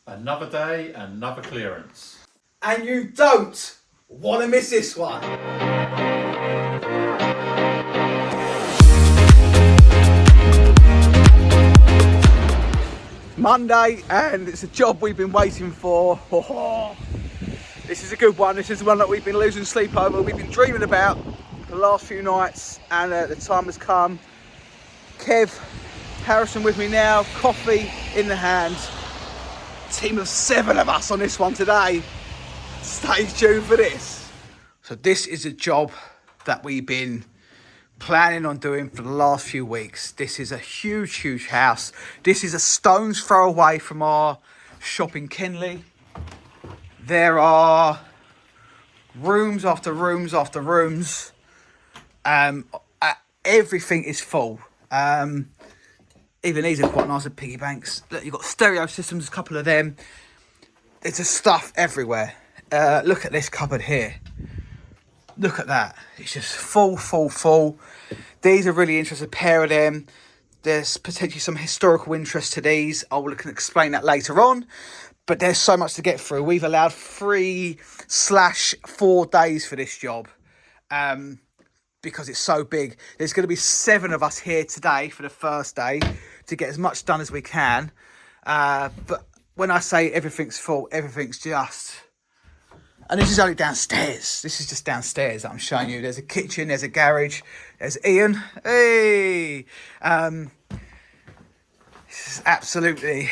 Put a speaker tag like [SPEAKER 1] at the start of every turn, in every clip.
[SPEAKER 1] Another day, another clearance.
[SPEAKER 2] And you don't want to miss this one. Monday, and it's a job we've been waiting for. This is a good one. This is the one that we've been losing sleep over. We've been dreaming about for the last few nights, and the time has come. Kev, Harrison with me now, coffee in the hand. Team of 7 of us on this one today. Stay tuned for this. So this is a job that we've been planning on doing for the last few weeks. This is a huge house. This is a stone's throw away from our shop in Kenley. There are rooms after rooms after rooms. Everything is full. Even these are quite nice at piggy banks. Look, you've got stereo systems, a couple of them. There's just stuff everywhere. Look at this cupboard here. Look at that. It's just full. These are really interesting, a pair of them. There's potentially some historical interest to these. I will explain that later on. But there's so much to get through. We've allowed 3/4 days for this job. Because it's so big. There's going to be 7 of us here today for the first day to get as much done as we can. But when I say everything's full, everything's just... And this is only downstairs. This is just downstairs that I'm showing you. There's a kitchen, there's a garage, there's Ian. Hey! This is absolutely...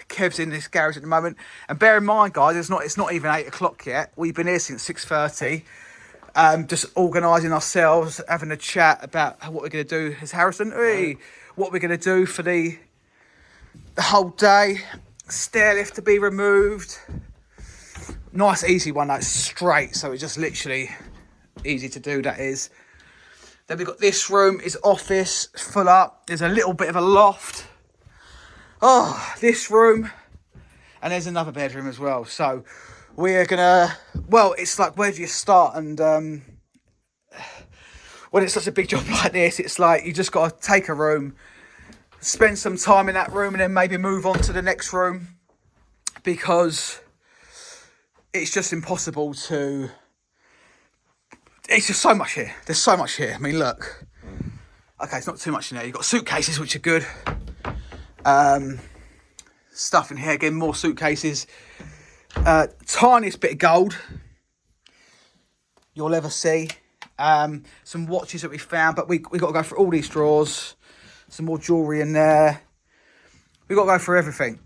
[SPEAKER 2] Kev's in this garage at the moment. And bear in mind, guys, it's not even 8 o'clock yet. We've been here since 6:30. Just organising ourselves, having a chat about what we're going to do as Harrison. Hey, what we're going to do for the whole day. Stair lift to be removed. Nice, easy one. That's straight, so it's just literally easy to do. That is. Then we've got this room, is office, full up. There's a little bit of a loft. Oh, this room, and there's another bedroom as well. So we're gonna, well, it's like, where do you start? And when it's such a big job like this, it's like you just got to take a room, spend some time in that room, and then maybe move on to the next room, because it's just impossible to... It's just so much here. There's so much here. I mean, look. Okay, it's not too much in there. You've got suitcases, which are good. Stuff in here, again, more suitcases. Tiniest bit of gold you'll ever see. Some watches that we found, but we got to go through all these drawers. Some more jewellery in there. We got to go through everything.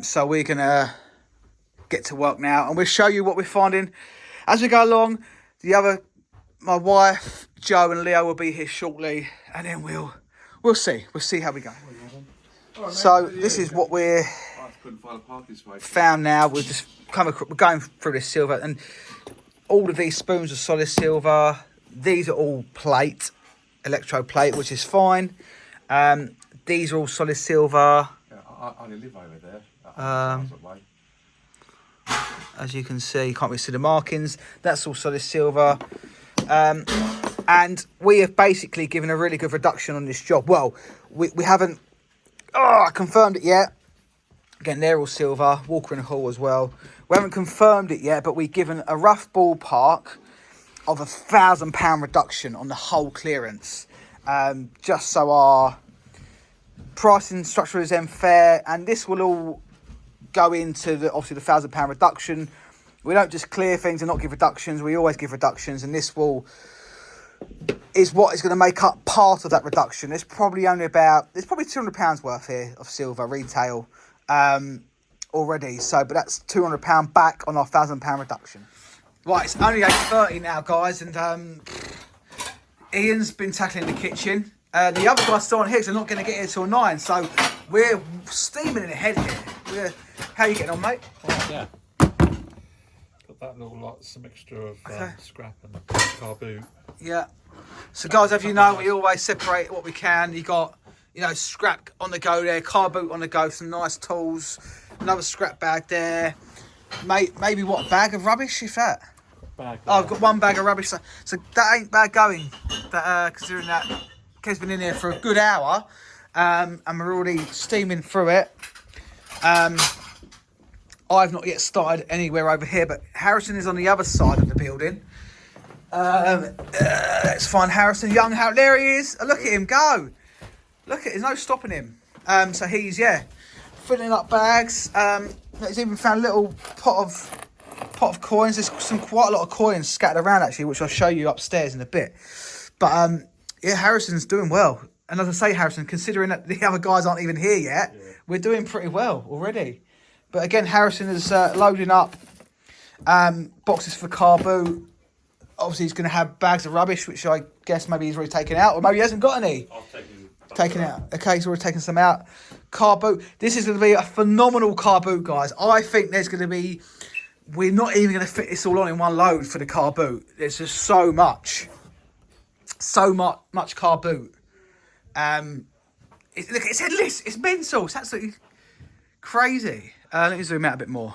[SPEAKER 2] So we're gonna get to work now, and we'll show you what we're finding as we go along. My wife, Joe, and Leo will be here shortly, and then we'll see how we go. So this is what we're found now. We're going through this silver, and all of these spoons are solid silver. These are all plate, electroplate, which is fine. These are all solid silver.
[SPEAKER 1] Yeah, I only live over there.
[SPEAKER 2] As you can see, you can't really see the markings. That's all solid silver. And we have basically given a really good reduction on this job. Well, we haven't confirmed it yet. Again, they're all silver. Walker and Hall as well. We haven't confirmed it yet, but we've given a rough ballpark of £1,000 reduction on the whole clearance. Just so our pricing structure is then fair, and this will all go into obviously the £1,000 reduction. We don't just clear things and not give reductions. We always give reductions, and this is what is going to make up part of that reduction. There's probably £200 worth here of silver retail already. So, but that's £200 back on our £1,000 reduction. Right, it's only 8:30 now, guys, and Ian's been tackling the kitchen. The other guys still on here, so they're not going to get here till 9. So we're steaming ahead here. How are you getting on, mate?
[SPEAKER 3] Yeah. Got that little some mixture of scrap and carboot.
[SPEAKER 2] Yeah. So guys, as you know, we always separate what we can. You got, scrap on the go there, carboot on the go, some nice tools, another scrap bag there. Maybe what, a bag of rubbish, if that? I've got one bag of rubbish. So that ain't bad going. Considering that Kev's been in here for a good hour, and we're already steaming through it. I've not yet started anywhere over here, but Harrison is on the other side of the building. Let's find Harrison. Young, there he is. Look at him go. Look at, there's no stopping him. So he's, filling up bags. He's even found a little pot of coins. There's quite a lot of coins scattered around actually, which I'll show you upstairs in a bit. But Harrison's doing well. And as I say, Harrison, considering that the other guys aren't even here yet, we're doing pretty well already. But again, Harrison is loading up boxes for carboot. Obviously, he's going to have bags of rubbish, which I guess maybe he's already taken out, or maybe he hasn't got any.
[SPEAKER 1] I've
[SPEAKER 2] Taken out. Okay, he's already taken some out. Car boot. This is going to be a phenomenal car boot, guys. I think there's going to be... We're not even going to fit this all on in one load for the car boot. There's just so much. So much car boot. Look, it's headless. It's mental. It's absolutely crazy. Let me zoom out a bit more.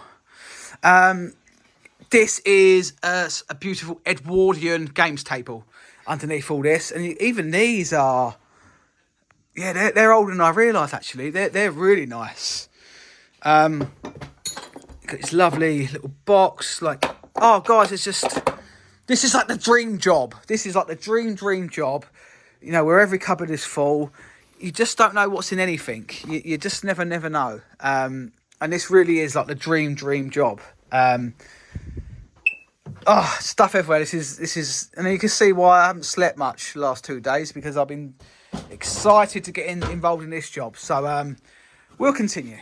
[SPEAKER 2] This is a beautiful Edwardian games table underneath all this. And even these are... Yeah, they're older than I realised, actually. They're really nice. Got this lovely little box. Like, oh, guys, it's just... This is like the dream job. This is like the dream job. You know, where every cupboard is full. You just don't know what's in anything. You just never know. And this really is like the dream job. Stuff everywhere. This is... And you can see why I haven't slept much the last 2 days, because I've been... excited to get involved in this job. So we'll continue.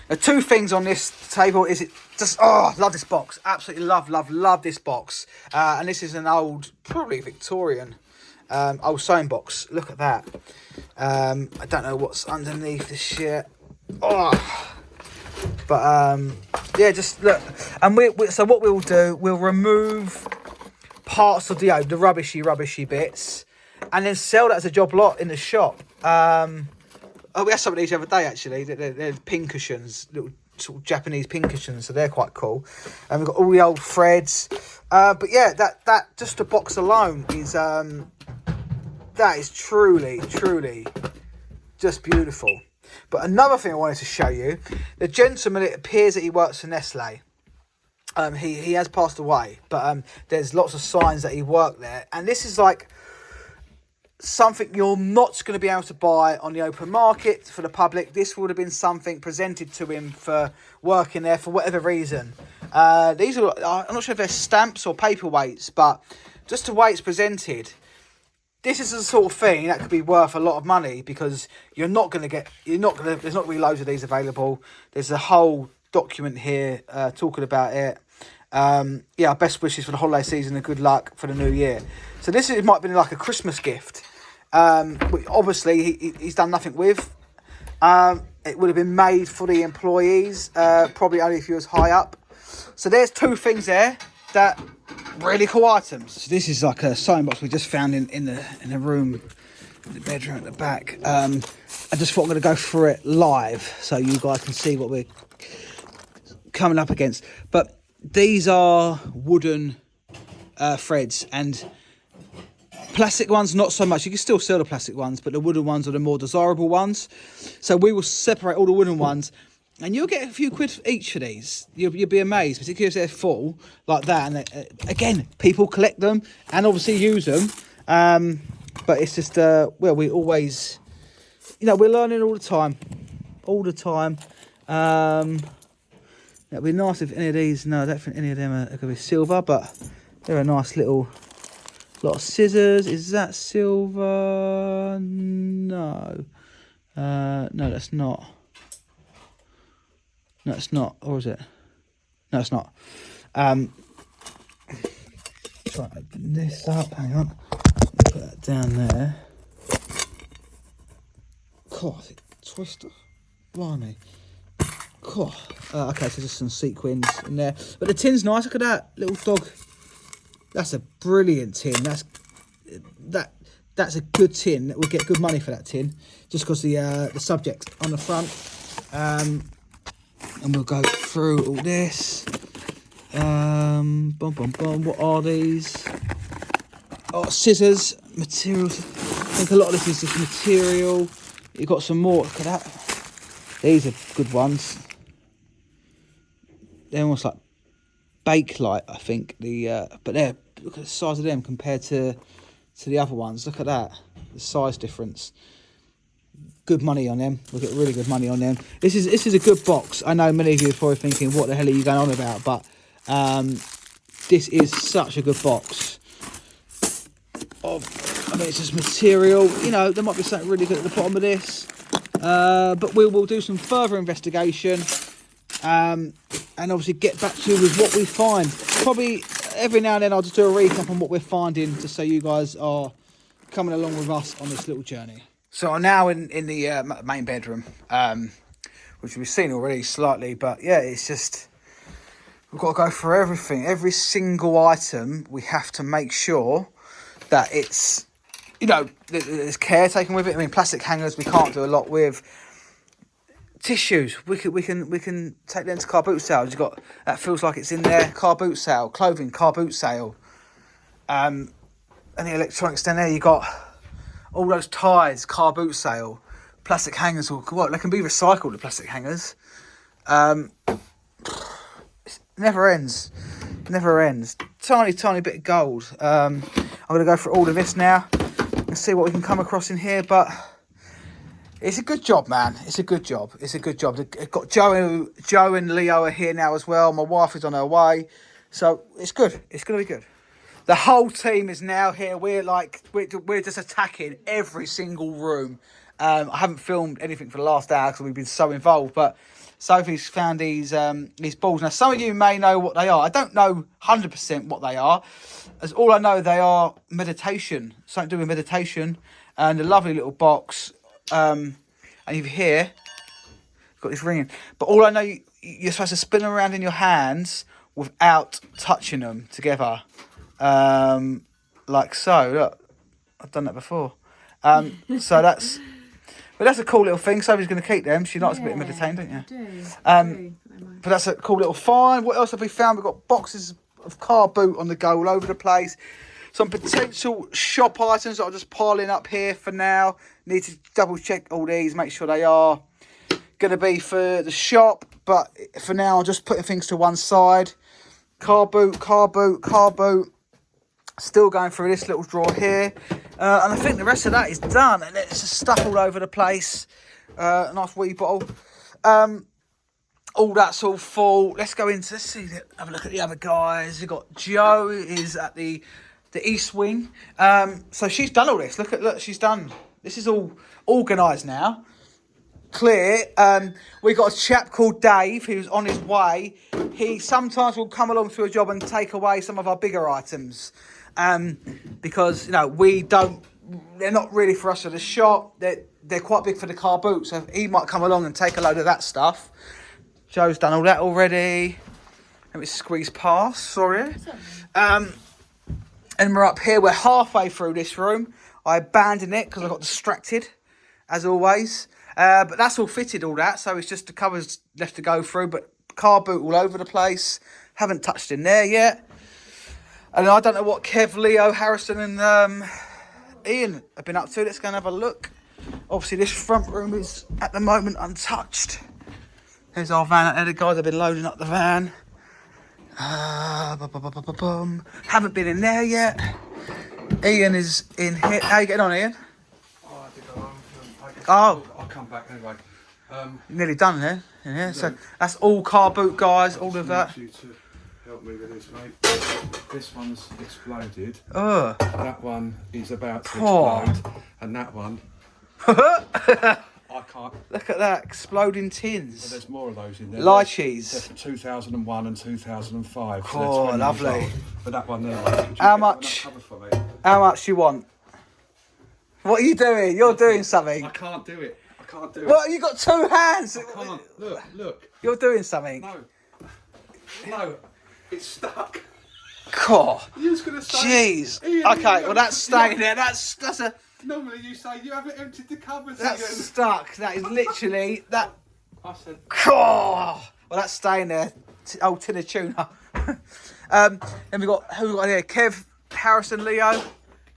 [SPEAKER 2] The two things on this table is love this box. Absolutely love this box. And this is an old, probably Victorian old sewing box. Look at that. I don't know what's underneath this shit. Just look. And so what we'll do, we'll remove parts of the rubbishy bits, and then sell that as a job lot in the shop. We had some of these the other day, actually. They're pin cushions, little sort of Japanese pin cushions, so they're quite cool. And we've got all the old threads. But yeah, that just the box alone is that is truly just beautiful. But another thing I wanted to show you, the gentleman, it appears that he works for Nestle. He has passed away, but there's lots of signs that he worked there, and this is like something you're not going to be able to buy on the open market for the public. This would have been something presented to him for working there for whatever reason. These are, I'm not sure if they're stamps or paperweights, but just the way it's presented, this is the sort of thing that could be worth a lot of money, because there's not going to be loads of these available. There's a whole document here talking about it. Best wishes for the holiday season and good luck for the new year. So this might have been like a Christmas gift. Which obviously he's done nothing with. It would have been made for the employees, probably only if he was high up. So there's two things there that really cool items. So this is like a sewing box we just found in the room, in the bedroom at the back. I just thought I'm going to go through it live so you guys can see what we're coming up against. But these are wooden threads, and plastic ones not so much. You can still sell the plastic ones, but the wooden ones are the more desirable ones. So we will separate all the wooden ones, and you'll get a few quid for these. You'll be amazed, particularly if they're full like that. And again, people collect them and obviously use them. But it's just we always, we're learning all the time. It'd be nice if any of these. No, I don't think any of them are going to be silver, but they're a nice little lot of scissors. Is that silver? No. No, that's not. No, it's not. Or is it? No, it's not. Try to open this up. Hang on. Put that down there. God, it twist off. Blimey. God. Okay, so just some sequins in there. But the tin's nice. Look at that little dog. That's a brilliant tin. That's a good tin. We'll get good money for that tin, just because the subject on the front. And we'll go through all this. What are these? Oh, scissors, materials. I think a lot of this is just material. You've got some more. Look at that. These are good ones. they're almost like Bakelite, I think. But look at the size of them compared to the other ones. Look at that, the size difference. Good money on them. We get really good money on them. This is a good box. I know many of you are probably thinking, what the hell are you going on about? But this is such a good box. I mean, it's just material. You know, there might be something really good at the bottom of this. But we will do some further investigation. And obviously get back to you with what we find. Probably every now and then I'll just do a recap on what we're finding, just so you guys are coming along with us on this little journey. So I'm now in the main bedroom, which we've seen already slightly, but yeah, it's just, we've got to go through everything. Every single item, we have to make sure that it's, you know, there's care taken with it. I mean, plastic hangers we can't do a lot with. Tissues, we can take them to car boot sales. You've got, that feels like it's in there, car boot sale. Clothing, car boot sale. And the electronics down there, you got all those ties, car boot sale. Plastic hangers, well, they can be recycled, the plastic hangers. It never ends. Never ends. Tiny bit of gold. I'm going to go through all of this now and see what we can come across in here, but it's a good job, man. It's a good job. It's a good job. I've got Joe and Leo are here now as well. My wife is on her way. So it's good. It's going to be good. The whole team is now here. We're just attacking every single room. I haven't filmed anything for the last hour because we've been so involved. But Sophie's found these balls. Now, some of you may know what they are. I don't know 100% what they are. As all I know, they are meditation. Something to do with meditation. And a lovely little box. And over here, got this ringing. But all I know, you're supposed to spin them around in your hands without touching them together. Like so. Look, I've done that before. So that's a cool little thing. Sophie's going to keep them. She likes a bit of meditating, don't you?
[SPEAKER 4] I do.
[SPEAKER 2] But that's a cool little find. What else have we found? We've got boxes of car boot on the go all over the place. Some potential shop items that are just piling up here for now. Need to double check all these, make sure they are going to be for the shop. But for now, I'm just putting things to one side. Car boot. Still going through this little drawer here. And I think the rest of that is done. And there's just stuff all over the place. Nice wee bottle. All that's all full. Let's go into, have a look at the other guys. We've got Joe is at the east wing. So she's done all this. Look, she's done. This is all organised now. Clear. We got a chap called Dave who's on his way. He sometimes will come along to a job and take away some of our bigger items. Because, you know, they're not really for us at the shop. They're quite big for the car boot. So he might come along and take a load of that stuff. Joe's done all that already. Let me squeeze past, sorry. And we're up here. We're halfway through this room. I abandoned it because I got distracted, as always. But that's all fitted, all that. So it's just the covers left to go through. But car boot all over the place. Haven't touched in there yet. And I don't know what Kev, Leo, Harrison and Ian have been up to. Let's go and have a look. Obviously, this front room is, at the moment, untouched. There's our van out there. The guys have been loading up the van. Haven't been in there yet. Ian is in here. How you getting on, Ian?
[SPEAKER 3] Oh, I had to go home. I'll come back anyway.
[SPEAKER 2] Nearly done there. In here. So that's all car boot, guys. All of that.
[SPEAKER 3] You to help me with this, mate. This one's exploded.
[SPEAKER 2] Oh.
[SPEAKER 3] That one is about to explode, and that one. I can't.
[SPEAKER 2] Look at that, exploding
[SPEAKER 3] Well,
[SPEAKER 2] tins.
[SPEAKER 3] there's more of those in there.
[SPEAKER 2] Lychees.
[SPEAKER 3] They're from 2001 and 2005. So
[SPEAKER 2] Oh,
[SPEAKER 3] they're 20
[SPEAKER 2] lovely.
[SPEAKER 3] years old. But that one there. Could you
[SPEAKER 2] How
[SPEAKER 3] get
[SPEAKER 2] much?
[SPEAKER 3] that cover for me?
[SPEAKER 2] How much you want? What are you doing? You're doing something.
[SPEAKER 3] I can't do it. I can't do it.
[SPEAKER 2] What? You got two hands.
[SPEAKER 3] I can't. Look.
[SPEAKER 2] You're doing something.
[SPEAKER 3] No. It's stuck.
[SPEAKER 2] God.
[SPEAKER 3] You was gonna say.
[SPEAKER 2] Jeez.
[SPEAKER 3] Ian,
[SPEAKER 2] Okay. Well, that's staying there. That's a.
[SPEAKER 3] Normally you say you haven't emptied the cupboards.
[SPEAKER 2] That's
[SPEAKER 3] Ian.
[SPEAKER 2] stuck. That is literally that.
[SPEAKER 3] I said.
[SPEAKER 2] God. Well, that's staying there. Old tin of tuna. Then we got who we got here? Kev, Harrison, Leo.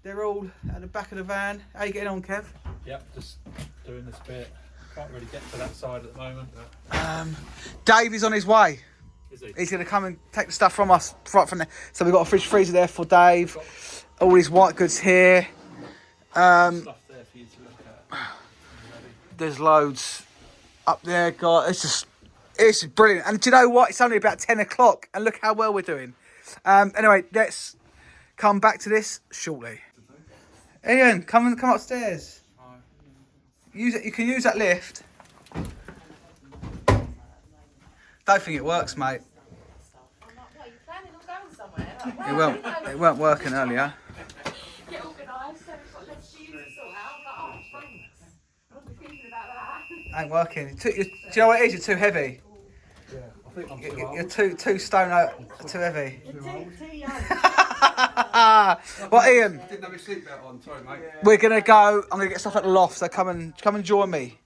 [SPEAKER 2] They're all at the back of the van. How you getting on, Kev?
[SPEAKER 3] Yep, just doing this bit. Can't really get to that side at the moment. But...
[SPEAKER 2] Dave is on his way. He's going to come and take the stuff from us right from there. So we've got a fridge freezer there for Dave. All these white goods here.
[SPEAKER 3] Stuff there for you to look at.
[SPEAKER 2] There's loads up there, guys. It's brilliant. And do you know what? It's only about 10 o'clock and look how well we're doing. Anyway, let's come back to this shortly. Ian, come upstairs. Use it. You can use that lift. Don't think it works, mate.
[SPEAKER 4] What, you planning on going somewhere? Like,
[SPEAKER 2] It weren't working earlier.
[SPEAKER 4] get organised, so we've got less shoes to sort out. But, oh, thanks. I won't be thinking about that.
[SPEAKER 2] Ain't working. Do you know what it is? You're too heavy.
[SPEAKER 3] Yeah, I think I'm too old.
[SPEAKER 2] You're too stone out, too heavy.
[SPEAKER 4] You're too young.
[SPEAKER 2] Well, Ian,
[SPEAKER 1] Didn't have your seatbelt on, sorry mate.
[SPEAKER 2] we're gonna go. I'm gonna get stuff at the loft. So come and join me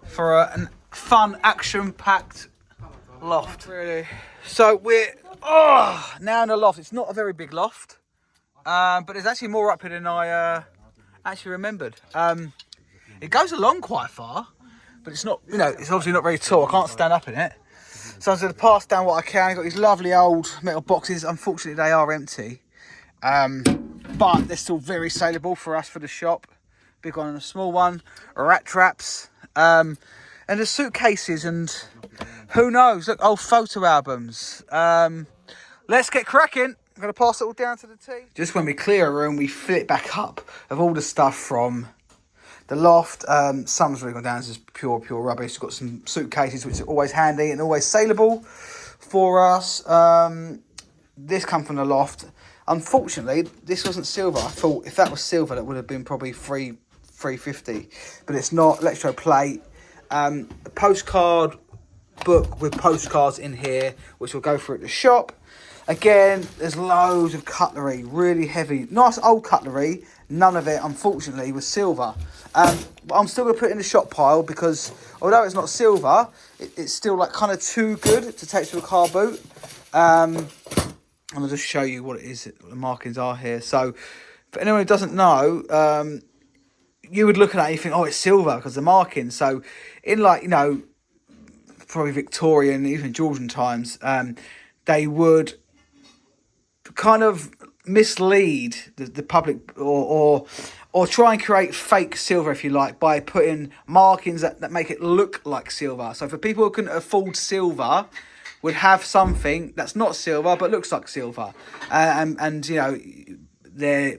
[SPEAKER 2] for a fun, action-packed loft. Really. So we're now in the loft. It's not a very big loft, but there's actually more up here than I actually remembered. It goes along quite far, but it's not. You know, it's obviously not very tall. I can't stand up in it. So I'm going to pass down what I can. I've got these lovely old metal boxes. Unfortunately, they are empty. But they're still very saleable for us for the shop. Big one and a small one. Rat traps. And the suitcases and who knows, look, old photo albums. Let's get cracking. I'm going to pass it all down to the team. Just when we clear a room, we fill it back up of all the stuff from the loft. Some's really gone down as just pure rubbish. We've got some suitcases which are always handy and always saleable for us. This come from the loft. Unfortunately, this wasn't silver. I thought if that was silver, that would have been probably $350, but it's not. Electroplate. A postcard book with postcards in here, which we'll go through at the shop. Again, there's loads of cutlery, really heavy, nice old cutlery. None of it, unfortunately, was silver. But I'm still going to put it in the shop pile because although it's not silver, it's still like kind of too good to take to a car boot. I'll just show you what it is, what the markings are here. So, for anyone who doesn't know, you would look at it and you think, oh, it's silver because the markings. So, in like, you know, probably Victorian, even Georgian times, they would kind of mislead the public or try and create fake silver, if you like, by putting markings that make it look like silver. So for people who couldn't afford silver, would have something that's not silver but looks like silver, and you know, their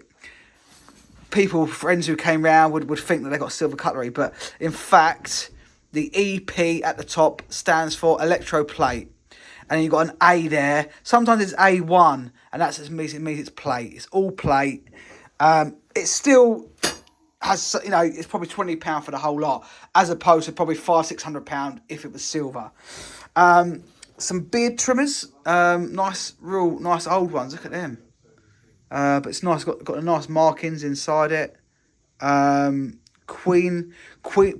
[SPEAKER 2] people, friends who came round would think that they got silver cutlery, but in fact the EP at the top stands for electroplate, and you've got an A there. Sometimes it's A1, and that's just means it's plate. It's all plate. It still has, you know, it's probably £20 for the whole lot, as opposed to probably £500-600 if it was silver. Some beard trimmers, nice old ones. Look at them. But it's nice. Got the nice markings inside it.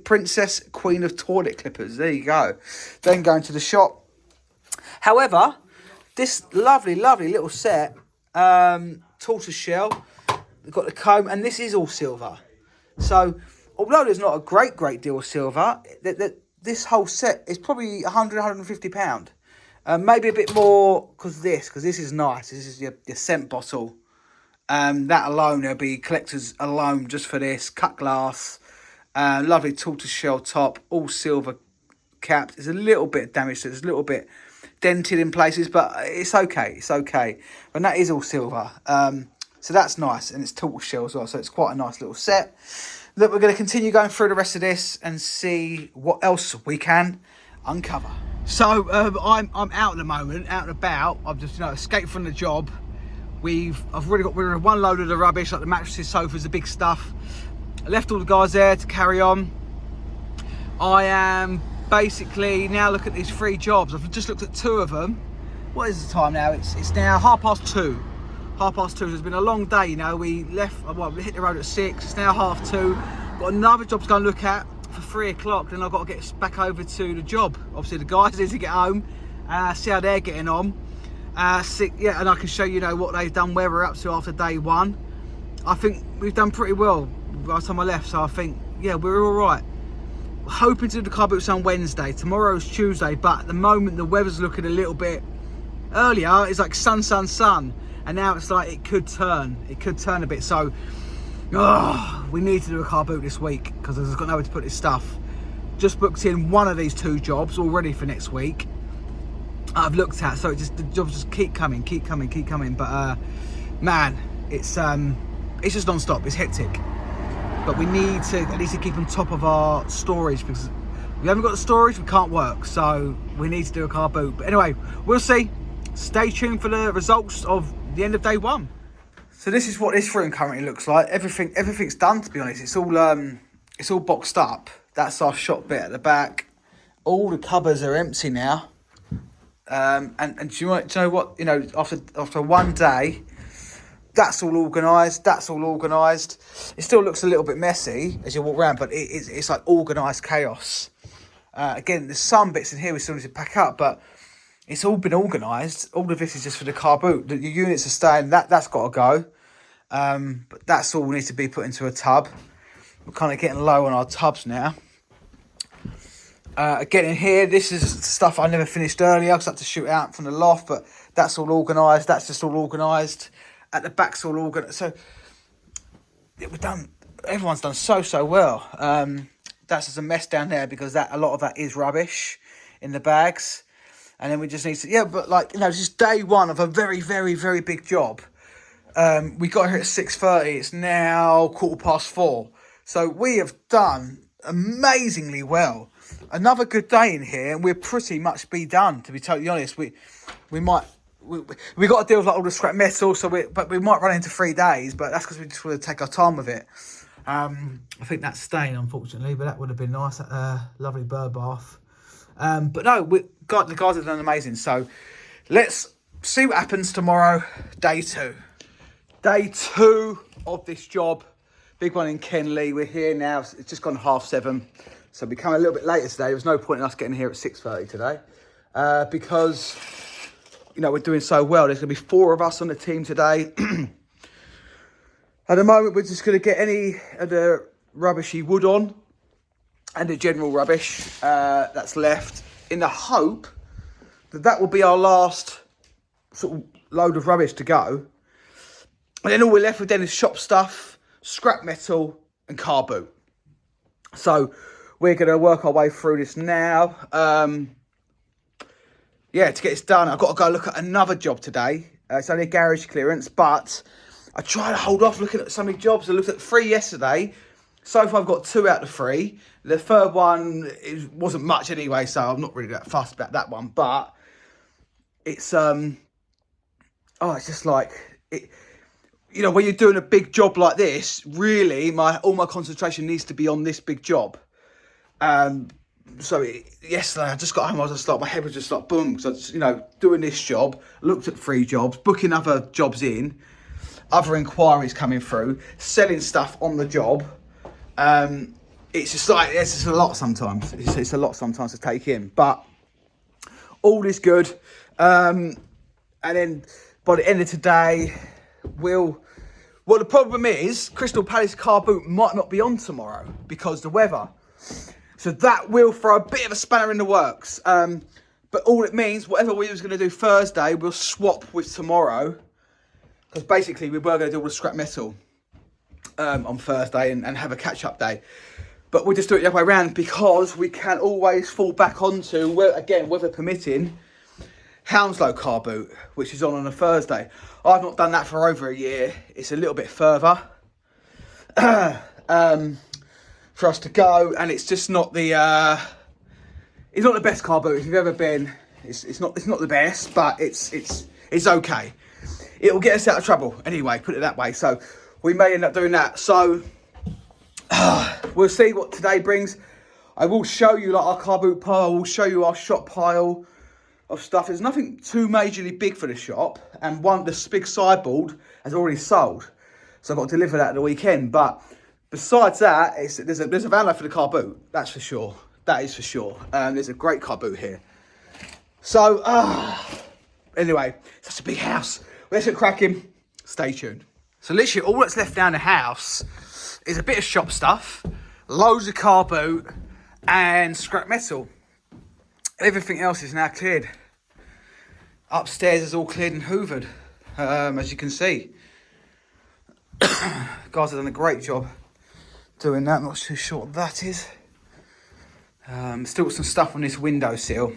[SPEAKER 2] Princess Queen of toilet clippers. There you go. Then going to the shop. However, this lovely little set, tortoise shell. We've got the comb, and this is all silver. So, although there's not a great deal of silver, this whole set is probably £100-150. Maybe a bit more because this is nice. This is your scent bottle. That alone, there'll be collectors alone just for this. Cut glass, lovely tortoise shell top, all silver capped. There's a little bit damaged, so it's a little bit dented in places, but it's okay. It's okay. And that is all silver. So that's nice, and it's tortoise shell as well. So it's quite a nice little set. That we're going to continue going through the rest of this and see what else we can uncover. So I'm out at the moment, out and about. I've just escaped from the job. I've already got rid of one load of the rubbish, like the mattresses, sofas, the big stuff. I left all the guys there to carry on. I am basically now looking at these 3 jobs. I've just looked at 2 of them. What is the time now? It's now 2:30. 2:30. It's been a long day, we left. We hit the road at 6. It's now 2:30. Got another job to go and look at for 3 o'clock. Then I've got to get back over to the job. Obviously, the guys need to get home, see how they're getting on. And I can show you what they've done, where we're up to after day 1. I think we've done pretty well by the time I left. So I think we're all right. hoping to do the car boots on Wednesday. Tomorrow's Tuesday, but at the moment the weather's looking a little bit earlier. It's like sun, and now it's like it could turn a bit. So we need to do a car boot this week because I've got nowhere to put this stuff. Just booked in one of these 2 jobs already for next week. I've looked at, so the jobs just keep coming. But man, it's just non-stop. It's hectic. But we need to at least keep on top of our storage, because if we haven't got the storage, we can't work. So we need to do a car boot. But anyway, we'll see. Stay tuned for the results of the end of day 1. So this is what this room currently looks like. Everything's done, to be honest. It's all boxed up. That's our shop bit at the back. All the cupboards are empty now. And do you know what? You know, after one day, that's all organised. It still looks a little bit messy as you walk around, but it's like organised chaos. Again, there's some bits in here we still need to pack up, but it's all been organised. All of this is just for the car boot. The units are staying. That's got to go. But that's all needs to be put into a tub. We're kind of getting low on our tubs now. Again, in here, this is stuff I never finished earlier because I had to shoot out from the loft, but that's all organised. That's just all organised. At the back's all organised. So everyone's done so well. That's just a mess down there because a lot of that is rubbish in the bags. And then we just need to, but like, this is day 1 of a very, very, very big job. We got here at 6:30. It's now 4:15. So we have done amazingly well. Another good day in here, and we'll pretty much be done. To be totally honest, we got to deal with like all the scrap metal, but we might run into 3 days. But that's because we just want to take our time with it. I think that's staying, unfortunately, but that would have been nice. Lovely bird bath. But no, the guys have done amazing. So let's see what happens tomorrow. Day 2. Day 2 of this job. Big one in Kenley. We're here now. It's just gone 7:30. So we come a little bit later today. There was no point in us getting here at 6:30 today. Because, we're doing so well. There's going to be 4 of us on the team today. At the moment, we're just going to get any of the rubbishy wood on. And the general rubbish that's left. In the hope that will be our last sort of load of rubbish to go. And then all we're left with then is shop stuff, scrap metal and car boot. So we're going to work our way through this now. To get this done, I've got to go look at another job today. It's only a garage clearance, but I try to hold off looking at so many jobs. I looked at 3 yesterday. So far I've got 2 out of 3. The third one wasn't much anyway, so I'm not really that fussed about that one. But it's it's just like it. When you're doing a big job like this, really, all my concentration needs to be on this big job. Yesterday I just got home. My head was just like boom. Because doing this job, looked at 3 jobs, booking other jobs in, other inquiries coming through, selling stuff on the job. It's just a lot sometimes. It's a lot sometimes to take in, but all is good. And then by the end of today, the problem is Crystal Palace car boot might not be on tomorrow because the weather. So that will throw a bit of a spanner in the works. But all it means, whatever we was going to do Thursday, we'll swap with tomorrow. Because basically we were going to do all the scrap metal on Thursday and have a catch-up day. But we'll just do it the other way around because we can always fall back onto, again, weather permitting, Hounslow car boot, which is on a Thursday. I've not done that for over a year. It's a little bit further for us to go, and it's just not the best car boot if you've ever been. It's not the best, but it's okay. It will get us out of trouble anyway. Put it that way. So we may end up doing that. So we'll see what today brings. I will show you our car boot pile. I will show you our shop pile of stuff. There's nothing too majorly big for the shop, and this big sideboard has already sold, so I've got to deliver that at the weekend. But besides that, there's a van load for the car boot. That's for sure. That is for sure. There's a great car boot here. So anyway, such a big house. Let's get cracking. Stay tuned. So literally all that's left down the house is a bit of shop stuff, loads of car boot, and scrap metal. Everything else is now cleared. Upstairs is all cleared and hoovered, as you can see. Guys have done a great job doing that. I'm not too sure what that is. Still got some stuff on this windowsill.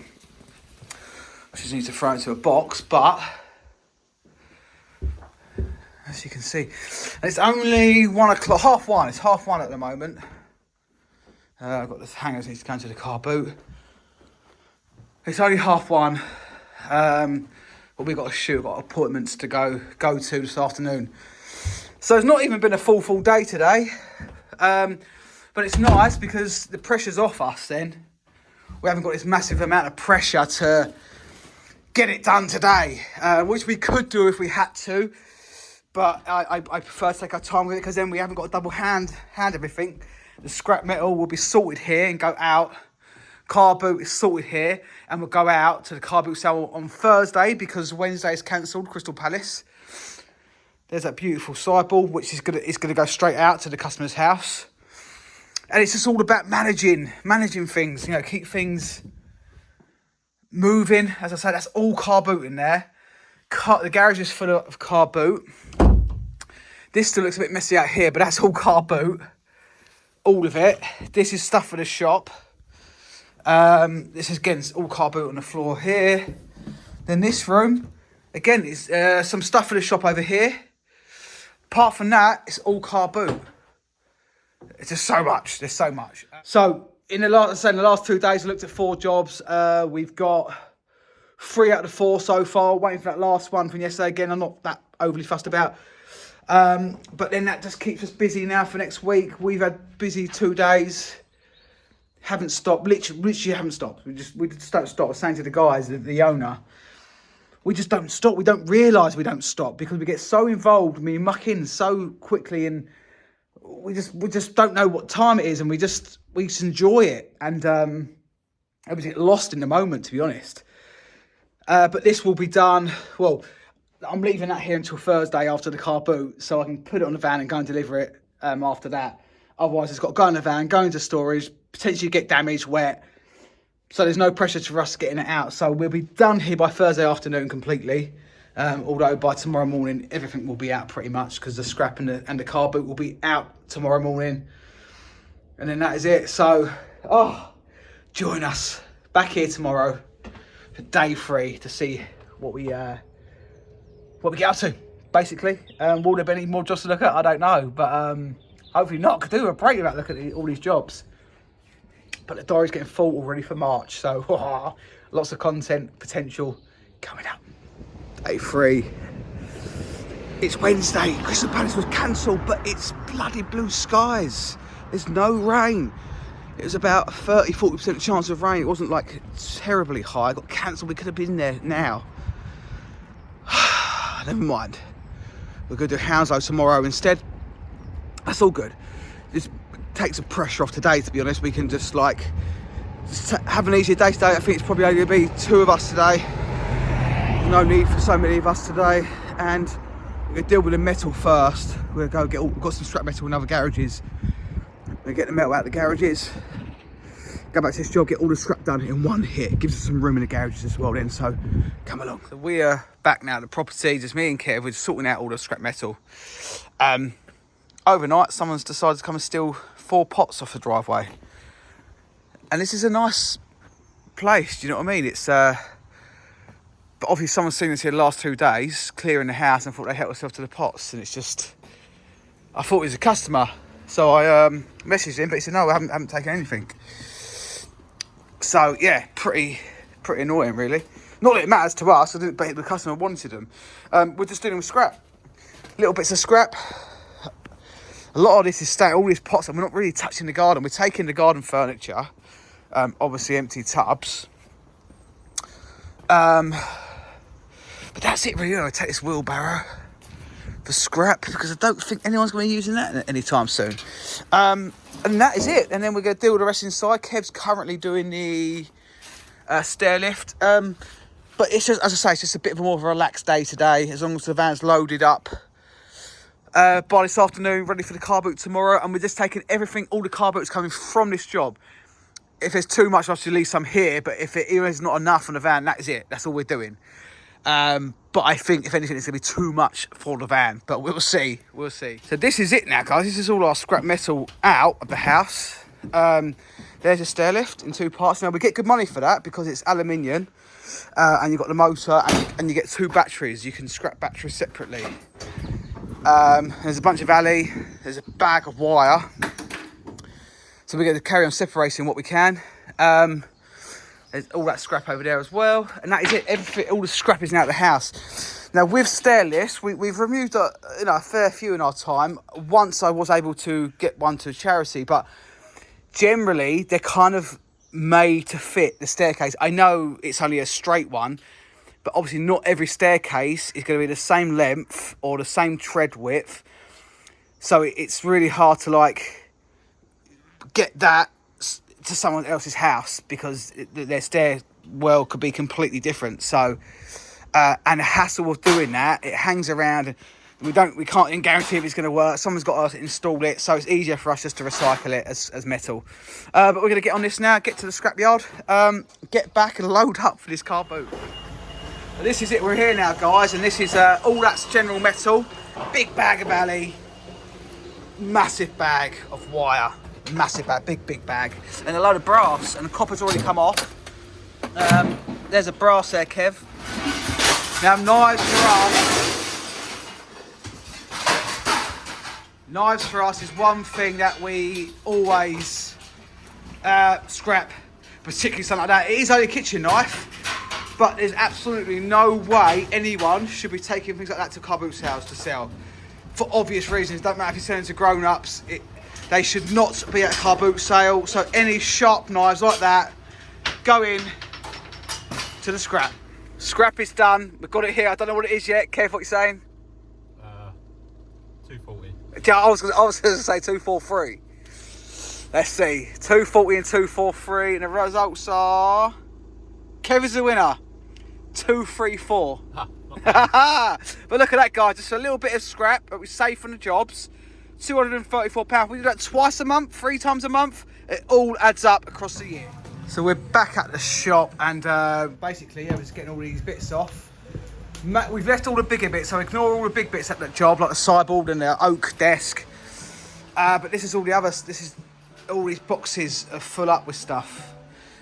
[SPEAKER 2] I just need to throw it into a box, but as you can see, it's only 1 o'clock, half one. It's half one at the moment. I've got the hangers need to go into the car boot. It's only half one, but we've got a shoot, got appointments to go to this afternoon. So it's not even been a full day today, but it's nice because the pressure's off us then. We haven't got this massive amount of pressure to get it done today, which we could do if we had to, but I prefer to take our time with it because then we haven't got to double hand everything. The scrap metal will be sorted here and go out. Car boot is sorted here and we'll go out to the car boot sale on Thursday because Wednesday is cancelled, Crystal Palace. There's that beautiful sideboard which is gonna go straight out to the customer's house. And it's just all about managing things, you know, keep things moving. As I say, that's all car boot in there. The garage is full of car boot. This still looks a bit messy out here, but that's all car boot. All of it. This is stuff for the shop. This is again all car boot on the floor here. Then this room, again, is some stuff for the shop over here. Apart from that, it's all car boot. It's just so much. There's so much. So in the last 2 days, I looked at 4 jobs. We've got 3 out of the 4 so far. Waiting for that last one from yesterday. Again, I'm not that overly fussed about. But then that just keeps us busy now for next week. We've had busy 2 days. Haven't stopped. Literally haven't stopped. We just don't stop. I was saying to the guys, the owner, we just don't stop. We don't realise we don't stop because we get so involved. We muck in so quickly and we just don't know what time it is, and we just enjoy it, and we get lost in the moment, to be honest. But this will be done. Well, I'm leaving that here until Thursday after the car boot, so I can put it on the van and go and deliver it after that. Otherwise, it's got to go in the van, go into storage, potentially get damaged, wet. So there's no pressure to us getting it out. So we'll be done here by Thursday afternoon completely. Although by tomorrow morning, everything will be out pretty much because the scrap and the car boot will be out tomorrow morning. And then that is it. So, join us back here tomorrow for day 3 to see what we get up to, basically. Will there be any more jobs to look at? I don't know. But hopefully not. Could do a break about looking at all these jobs. But the diary's getting full already for March. So, lots of content potential coming up. Day 3. It's Wednesday. Crystal Palace was cancelled, but it's bloody blue skies. There's no rain. It was about 30-40% chance of rain. It wasn't like terribly high. It got cancelled. We could have been there now. Never mind. We're going to do Hounslow tomorrow instead. That's all good. Just takes the pressure off today, to be honest. We can just have an easier day today. I think it's probably only going to be 2 of us today. No need for so many of us today, and we're going to deal with the metal first. We're going to we've got some scrap metal in other garages. We're going to get the metal out of the garages, go back to this job, get all the scrap done in one hit. It gives us some room in the garages as well then, so come along. So we are back now at the property, just me and Kev, we're sorting out all the scrap metal. Overnight, someone's decided to come and steal 4 pots off the driveway. And this is a nice place, do you know what I mean? It's but obviously someone's seen us here the last 2 days, clearing the house, and thought they helped themselves to the pots. And it's just, I thought he was a customer. So I messaged him, but he said, no, I haven't taken anything. So yeah, pretty annoying really. Not that it matters to us, but the customer wanted them. We're just dealing with scrap. Little bits of scrap. A lot of this is staying, all these pots, and we're not really touching the garden. We're taking the garden furniture, obviously empty tubs. But that's it really. I'm going to take this wheelbarrow for scrap because I don't think anyone's going to be using that anytime soon. And that is it. And then we're going to deal with the rest inside. Kev's currently doing the stair lift. But it's just, as I say, it's just a bit more of a relaxed day today, as long as the van's loaded up. By this afternoon, ready for the car boot tomorrow. And we're just taking everything, all the car boots coming from this job. if there's too much, I'll just leave some here. But if it is not enough on the van, that is it. That's all we're doing. But I think, if anything, it's going to be too much for the van. But we'll see. We'll see. So this is it now, guys. This is all our scrap metal out of the house. There's a stair lift in 2 parts. Now, we get good money for that because it's aluminium. And you've got the motor and you get 2 batteries. You can scrap batteries separately. There's a bunch of alley. There's a bag of wire. So we're going to carry on separating what we can. There's all that scrap over there as well. And that is it. Everything, all the scrap is now at the house. Now, with stair lifts, we've removed a fair few in our time. Once I was able to get one to charity, but generally, they're kind of made to fit the staircase. I know it's only a straight one, but obviously not every staircase is going to be the same length or the same tread width. So it's really hard to like get that to someone else's house because their stairwell could be completely different. So and the hassle of doing that, it hangs around. We can't guarantee if it's going to work. Someone's got to install it, so it's easier for us just to recycle it as metal. But we're going to get on this now, get to the scrapyard, get back and load up for this car boot. This is it, we're here now, guys, and this is all that's general metal. Big bag of alley, massive bag of wire, massive bag, big bag, and a load of brass, and the copper's already come off. There's a brass there, Kev. Now, knives for us is one thing that we always scrap, particularly something like that. It is only a kitchen knife, but there's absolutely no way anyone should be taking things like that to car boot sales to sell. For obvious reasons, don't matter if you're selling to grown-ups, they should not be at a car boot sale. So any sharp knives like that, go in to the scrap. Scrap is done, we've got it here, I don't know what it is yet. Kev, what you saying?
[SPEAKER 3] 240.
[SPEAKER 2] Yeah, I was going to say 243. Let's see, 240 and 243, and the results are Kev is the winner. 234. But look at that, guys. Just a little bit of scrap, but we save from the jobs. £234. We do that twice a month, 3 times a month. It all adds up across the year. So we're back at the shop, and basically, we're just getting all these bits off. We've left all the bigger bits, so ignore all the big bits at that job, like the sideboard and the oak desk. But this is all the others. This is all these boxes are full up with stuff.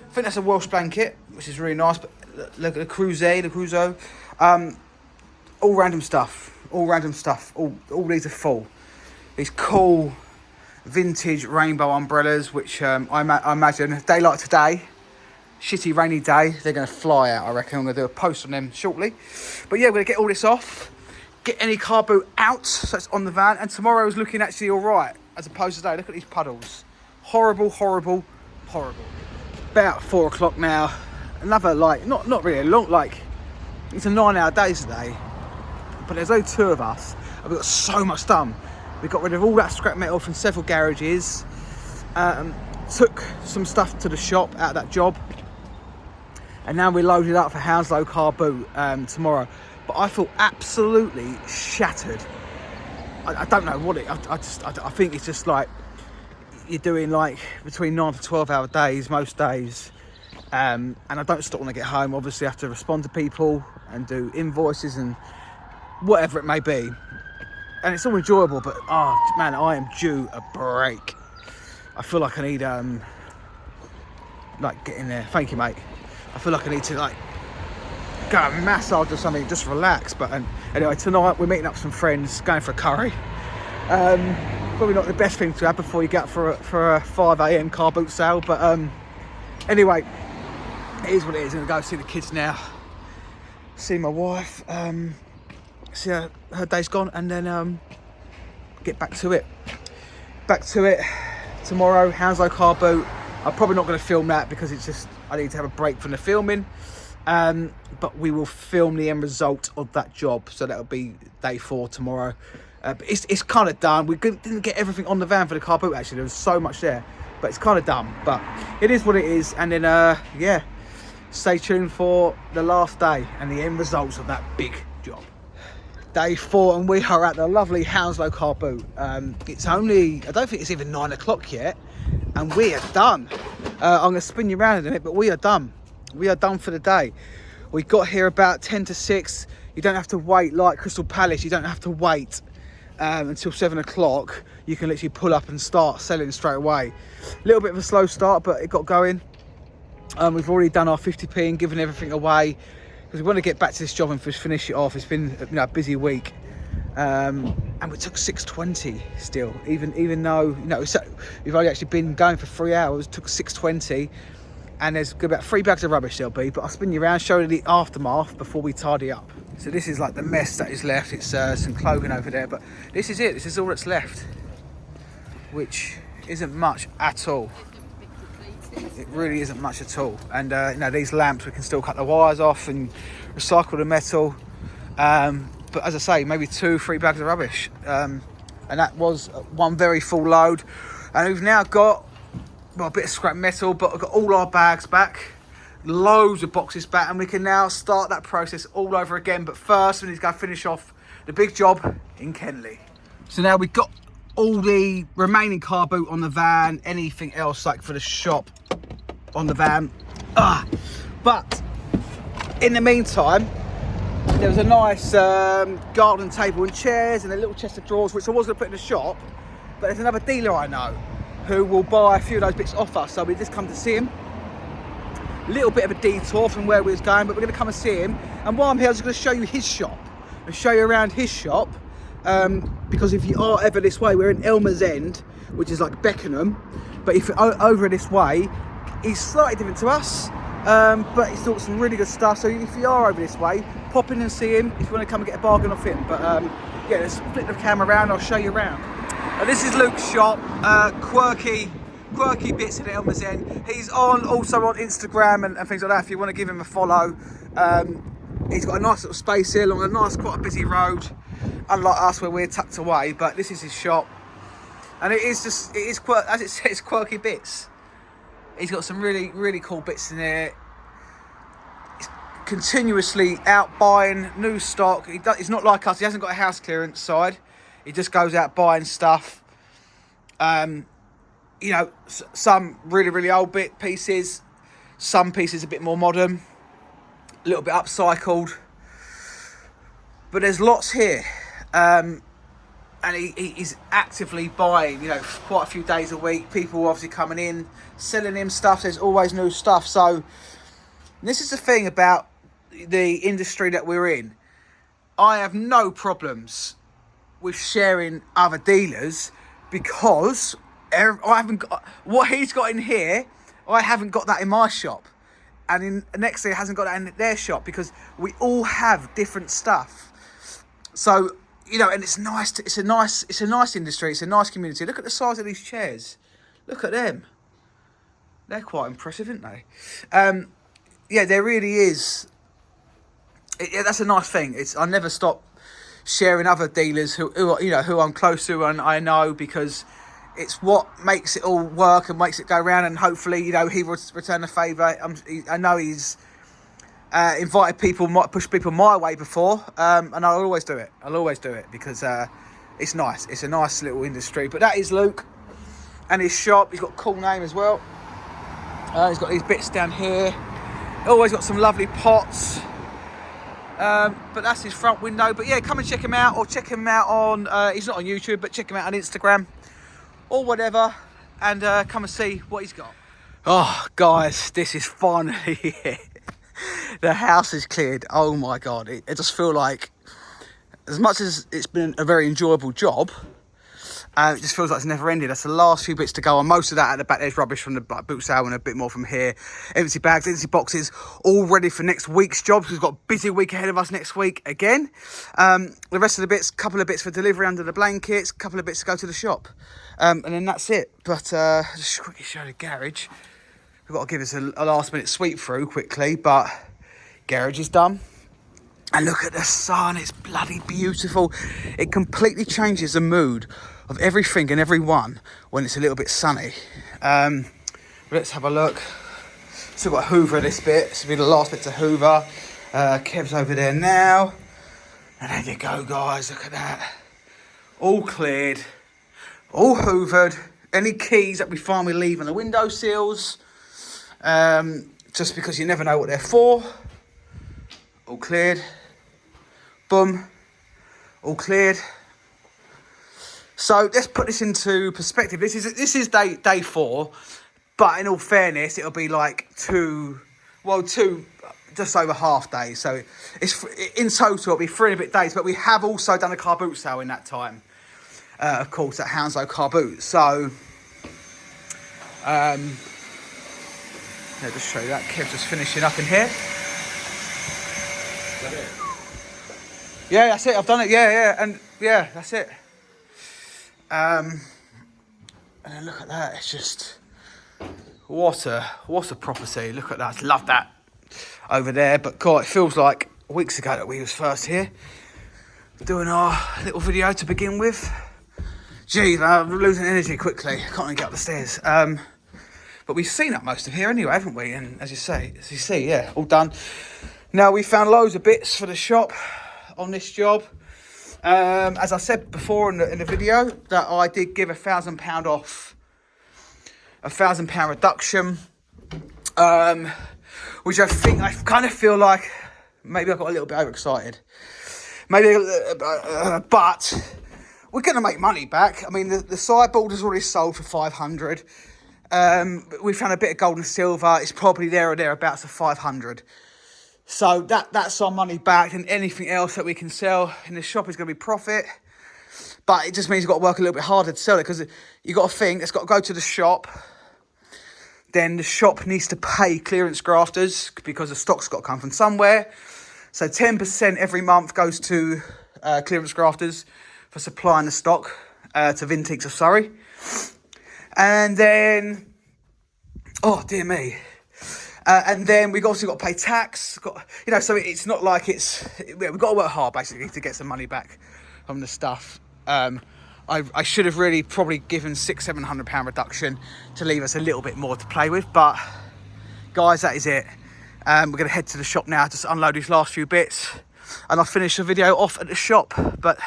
[SPEAKER 2] I think that's a Welsh blanket, which is really nice. But look at the Crusoe. All random stuff. All these are full. These cool vintage rainbow umbrellas, which I imagine a day like today, shitty rainy day, they're going to fly out. I reckon I'm going to do a post on them shortly. But yeah, we're going to get all this off, get any car boot out so it's on the van, and tomorrow's looking actually all right as opposed to today. Look at these puddles. Horrible. About 4 o'clock now. Another, like, not really a long, like, it's a 9-hour day today, but there's only 2 of us and we've got so much done. We got rid of all that scrap metal from several garages, took some stuff to the shop out of that job, and now we're loaded up for Hounslow car boot tomorrow. But I feel absolutely shattered. I don't know what I think it's just like you're doing like between 9 to 12-hour days most days, and I don't stop when I get home. Obviously I have to respond to people and do invoices and whatever it may be, and it's all enjoyable, but oh man, I am due a break. I feel like I need like get in there. Thank you, mate. I feel like I need to like go a massage or something, just relax. But anyway, tonight we're meeting up with some friends, going for a curry. Probably not the best thing to have before you get up for a 5 a.m. car boot sale, but anyway, it is what it is. I'm gonna go see the kids now, see my wife, see how her day's gone, and then get back to it tomorrow. Hounslow car boot. I'm probably not going to film that because it's just I need to have a break from the filming, but we will film the end result of that job, so that'll be day 4 tomorrow. But it's kind of done. We didn't get everything on the van for the car boot, actually. There was so much there, but it's kind of done. But it is what it is. And then yeah, stay tuned for the last day and the end results of that big job. Day 4, and we are at the lovely Hounslow car boot. It's only, I don't think it's even 9 o'clock yet, and we are done. I'm going to spin you around in a minute, but we are done. We are done for the day. We got here about 10 to 6. You don't have to wait like Crystal Palace. You don't have to wait until 7 o'clock. You can literally pull up and start selling straight away. A little bit of a slow start, but it got going. We've already done our 50p and given everything away because we want to get back to this job and finish it off. It's been a busy week. And we took 6.20 still, even though we've only actually been going for 3 hours. Took 6.20, and there's about 3 bags of rubbish there'll be. But I'll spin you around, show you the aftermath before we tidy up. So this is like the mess that is left. It's some clothing over there, but this is it. This is all that's left, which isn't much at all. It really isn't much at all. And these lamps, we can still cut the wires off and recycle the metal. But as I say, maybe 2-3 bags of rubbish. And that was one very full load. And we've now got a bit of scrap metal, but we've got all our bags back, loads of boxes back, and we can now start that process all over again. But first, we need to go finish off the big job in Kenley. So now we've got all the remaining car boot on the van, anything else like for the shop on the van. But in the meantime, there was a nice garden table and chairs and a little chest of drawers, which I was going to put in the shop, but there's another dealer I know who will buy a few of those bits off us, so we just come to see him. A little bit of a detour from where we was going, but we're going to come and see him. And while I'm here, I'm just going to show you his shop and show you around his shop, because if you are ever this way, we're in Elmer's End, which is like Beckenham, but if you're over this way, he's slightly different to us. But he's got some really good stuff, so if you are over this way, pop in and see him if you want to come and get a bargain off him. But yeah, let's flip the camera around, I'll show you around. This is Luke's shop, quirky bits in Elmer's End. He's also on Instagram and things like that if you want to give him a follow. He's got a nice little space here along quite a busy road, unlike us where we're tucked away, but this is his shop. And it is as it says, quirky bits. He's got some really, really cool bits in there. He's continuously out buying new stock. He's not like us. He hasn't got a house clearance side. He just goes out buying stuff. Some really, really old pieces. Some pieces a bit more modern. A little bit upcycled. But there's lots here. And he's actively buying, quite a few days a week. People obviously coming in, selling him stuff. There's always new stuff. So this is the thing about the industry that we're in. I have no problems with sharing other dealers because I haven't got what he's got in here. I haven't got that in my shop, and next year hasn't got that in their shop because we all have different stuff. So. And it's nice. It's a nice industry. It's a nice community. Look at the size of these chairs. Look at them. They're quite impressive, aren't they? Yeah, there really is. That's a nice thing. I never stop sharing other dealers who I'm close to and I know, because it's what makes it all work and makes it go round. And hopefully, he will return the favour. I know he's. Invited people, might push people my way before, and I'll always do it. Because it's nice. It's a nice little industry. But that is Luke and his shop. He's got a cool name as well. He's got these bits down here. Always got some lovely pots. But that's his front window. But yeah, come and check him out, or check him out on. He's not on YouTube, but check him out on Instagram or whatever, and come and see what he's got. Oh, guys, this is finally it. The house is cleared. Oh my god, it just feel like, as much as it's been a very enjoyable job, it just feels like it's never ended. That's the last few bits to go on. Most of that at the back there's rubbish from the boot sale and a bit more from here. Empty bags, empty boxes, all ready for next week's jobs. We've got a busy week ahead of us next week again. The rest of the bits, couple of bits for delivery under the blankets, couple of bits to go to the shop, and then that's it. But just quickly show the garage. We've got to give us a last minute sweep through quickly, but garage is done. And look at the sun, it's bloody beautiful. It completely changes the mood of everything and everyone when it's a little bit sunny. Let's have a look. Still got to hoover this bit. This will be the last bit to hoover. Kev's over there now. And there you go, guys, look at that. All cleared, all hoovered. any keys that we find we leave on the window sills, just because you never know what they're for. All cleared. Boom. All cleared. So let's put this into perspective. This is day 4, but in all fairness, it'll be like two, just over half days. So it's in total it'll be 3 and a bit days. But we have also done a car boot sale in that time, of course, at Hounslow Car Boot. So yeah, just show you that. Kev's just finishing up in here.
[SPEAKER 3] Is that it?
[SPEAKER 2] Yeah, that's it. I've done it. Yeah, and yeah, that's it. And then look at that. It's just what a property. Look at that. Love that over there. But God, it feels like weeks ago that we was first here doing our little video to begin with. Geez, I'm losing energy quickly. I can't even get up the stairs. But we've seen up most of here anyway, haven't we? And as you see, yeah, all done. Now we found loads of bits for the shop on this job. As I said before in the video, that I did give £1,000 off, £1,000 reduction, which I kind of feel like maybe I got a little bit overexcited. Maybe, but we're going to make money back. I mean, the sideboard is already sold for 500. We found a bit of gold and silver. It's probably there or thereabouts of 500. So that's our money back, and anything else that we can sell in the shop is going to be profit. But it just means you've got to work a little bit harder to sell it, because you've got to think it's got to go to the shop. Then the shop needs to pay clearance grafters, because the stock's got to come from somewhere. So 10% every month goes to clearance grafters for supplying the stock to Vintiques of Surrey. And then, oh dear me. And then we've also got to pay tax. So it's not like we've got to work hard basically to get some money back from the stuff. I should have really probably given £600-700 reduction to leave us a little bit more to play with. But guys, that is it. We're going to head to the shop now to unload these last few bits, and I'll finish the video off at the shop. But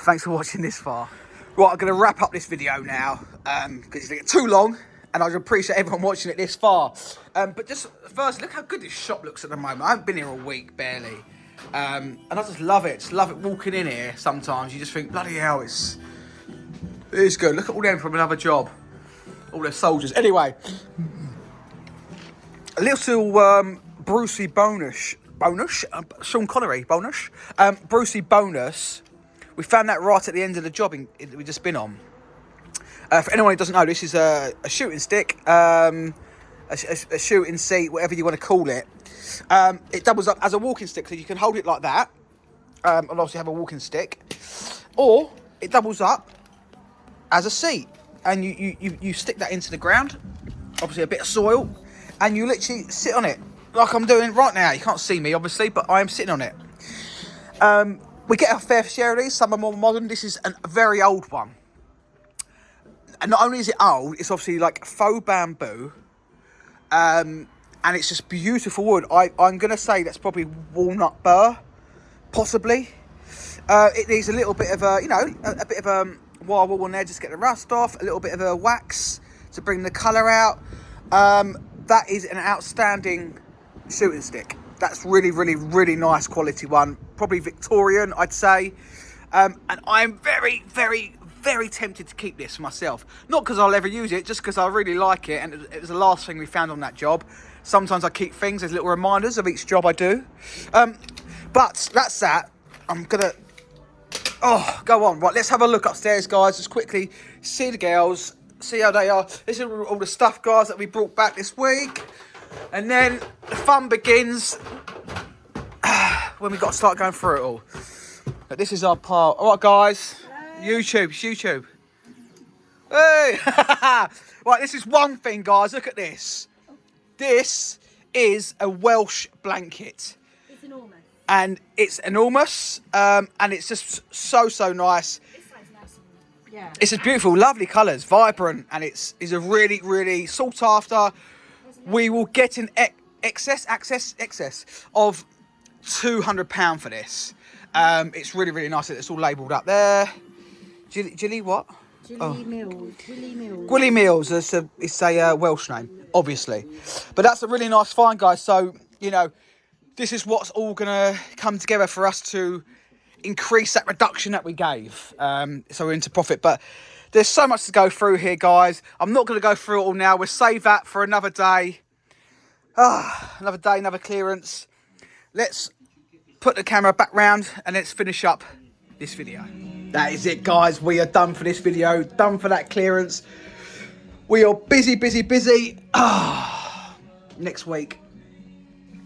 [SPEAKER 2] thanks for watching this far. Right, I'm going to wrap up this video now because it's going to get too long. And I appreciate everyone watching it this far. But just first, look how good this shop looks at the moment. I haven't been here a week, barely. And I just love it. Just love it walking in here sometimes. You just think, bloody hell, it's good. Look at all them from another job. All their soldiers. Anyway, a little Brucey bonus. Sean Connery bonus. Brucey bonus. We found that right at the end of the job we just been on. For anyone who doesn't know, this is a shooting stick, a shooting seat, whatever you want to call it. It doubles up as a walking stick, so you can hold it like that, and obviously have a walking stick, or it doubles up as a seat, and you stick that into the ground, obviously a bit of soil, and you literally sit on it, like I'm doing right now. You can't see me, obviously, but I am sitting on it. We get a fair share of these. Some are more modern. This is a very old one. And not only is it old, it's obviously like faux bamboo. And it's just beautiful wood. I'm going to say that's probably walnut burr, possibly. It needs a little bit of a bit of wire wool on there just to get the rust off. A little bit of a wax to bring the colour out. That is an outstanding shooting stick. That's really, really, really nice quality one. Probably Victorian, I'd say. And I'm very, very, very tempted to keep this myself. Not because I'll ever use it, just because I really like it, and it was the last thing we found on that job. Sometimes I keep things as little reminders of each job I do. But that's that. I'm gonna go on. Right, let's have a look upstairs, guys. Just quickly see the girls, see how they are. This is all the stuff, guys, that we brought back this week. And then the fun begins when we got to start going through it all. But this is our part. All right, guys. YouTube. Hey! Right, this is one thing, guys. Look at this. This is a Welsh blanket.
[SPEAKER 4] It's enormous.
[SPEAKER 2] And it's enormous. And it's just so nice.
[SPEAKER 4] This side's nice. Yeah.
[SPEAKER 2] It's just beautiful, lovely colours, vibrant, and it's a really, really sought after. We will get an excess of £200 for this. It's really, really nice. It's all labelled up there. Jilly what?
[SPEAKER 5] Willie Mills. Willie Mills.
[SPEAKER 2] Willie Mills. It's a Welsh name, obviously. But that's a really nice find, guys. So, you know, this is what's all going to come together for us to increase that reduction that we gave. So we're into profit. But there's so much to go through here, guys. I'm not going to go through it all now. We'll save that for another day. Another day, another clearance. Let's put the camera back round and let's finish up this video. That is it, guys. We are done for this video. Done for that clearance. We are busy. Next week.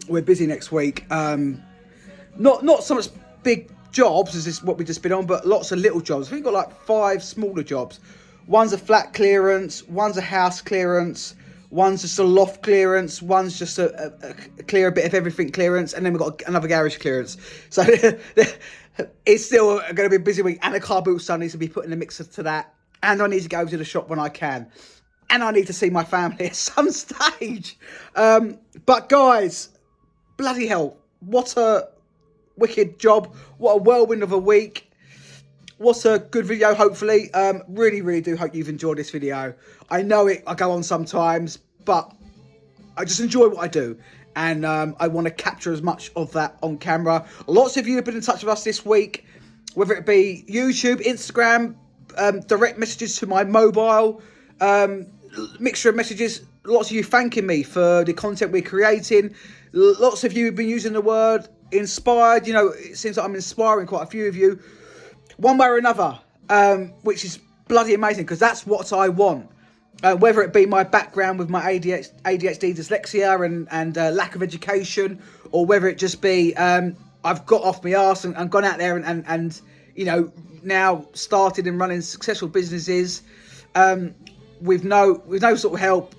[SPEAKER 2] We're busy next week. Not so much big jobs as is what we've just been on, but lots of little jobs. I think we've got like 5 smaller jobs. One's a flat clearance, one's a house clearance, one's just a loft clearance, one's just a clear a bit of everything clearance, and then we've got another garage clearance. So it's still going to be a busy week, and a car boot still needs to be put in the mixer to that, and I need to go to the shop when I can, and I need to see my family at some stage. But guys, bloody hell, what a wicked job. What a whirlwind of a week. What a good video, hopefully. Really do hope you've enjoyed this video. I know I go on sometimes, but I just enjoy what I do. And I want to capture as much of that on camera. Lots of you have been in touch with us this week, whether it be YouTube, Instagram, direct messages to my mobile, mixture of messages. Lots of you thanking me for the content we're creating. Lots of you have been using the word inspired. You know, it seems like I'm inspiring quite a few of you, one way or another, which is bloody amazing, because that's what I want. Whether it be my background with my ADHD, dyslexia and lack of education, or whether it just be I've got off my arse and gone out there and you know, now started and running successful businesses with no sort of help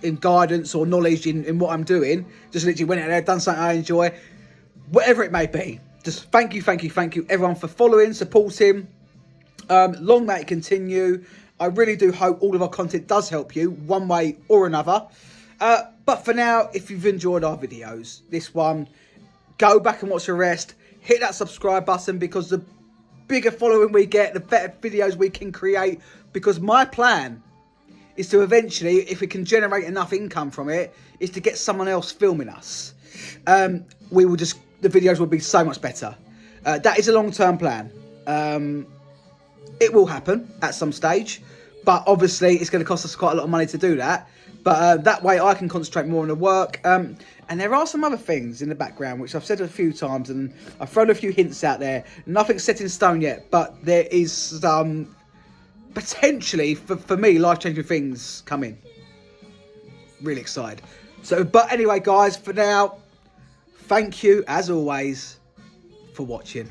[SPEAKER 2] in guidance or knowledge in what I'm doing. Just literally went out there, done something I enjoy, whatever it may be. Just thank you everyone for following, supporting. Long may it continue. I really do hope all of our content does help you one way or another. But for now, if you've enjoyed our videos, this one, go back and watch the rest. Hit that subscribe button, because the bigger following we get, the better videos we can create. Because my plan is to eventually, if we can generate enough income from it, is to get someone else filming us. The videos will be so much better. That is a long-term plan. It will happen at some stage, but obviously it's going to cost us quite a lot of money to do that. But that way I can concentrate more on the work. And there are some other things in the background, which I've said a few times, and I've thrown a few hints out there. Nothing's set in stone yet, but there is some potentially, for me, life-changing things coming. Really excited. So, but anyway, guys, for now, thank you, as always, for watching.